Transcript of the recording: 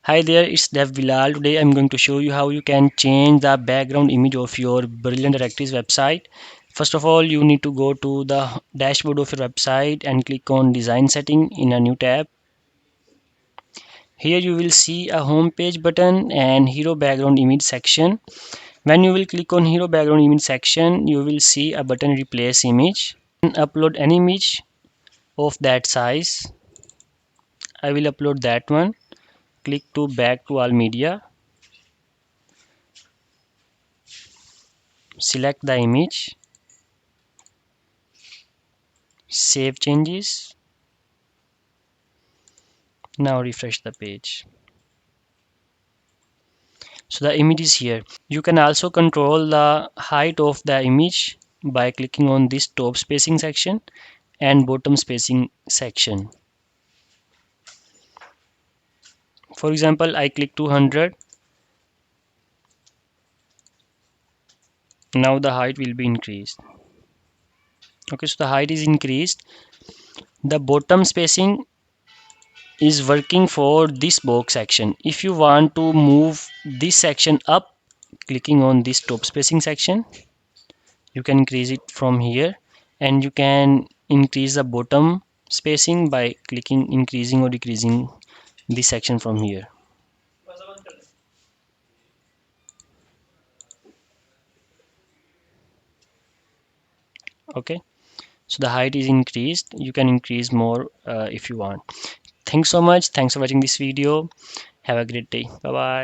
Hi there, it's Dev Bilal. Today I'm going to show you how you can change the background image of your Brilliant Directories website. First of all, you need to go to the dashboard of your website and click on Design Setting in a new tab. Here you will see a home page button and Hero Background Image section. When you will click on Hero Background Image section, you will see a button Replace Image. Upload any image of that size. I will upload that one. Click to Back to All Media. Select the image, save changes. Now refresh the page. So the image is here. You can also control the height of the image by clicking on this top spacing section and bottom spacing section. For example, I click 200. Now the height will be increased. Okay, so the height is increased. The bottom spacing is working for this box section. If you want to move this section up, clicking on this top spacing section, you can increase it from here, and you can increase the bottom spacing by clicking increasing or decreasing this section from here. Okay, so the height is increased. You can increase more if you want. Thanks so much. Thanks for watching this video. Have a great day. Bye bye.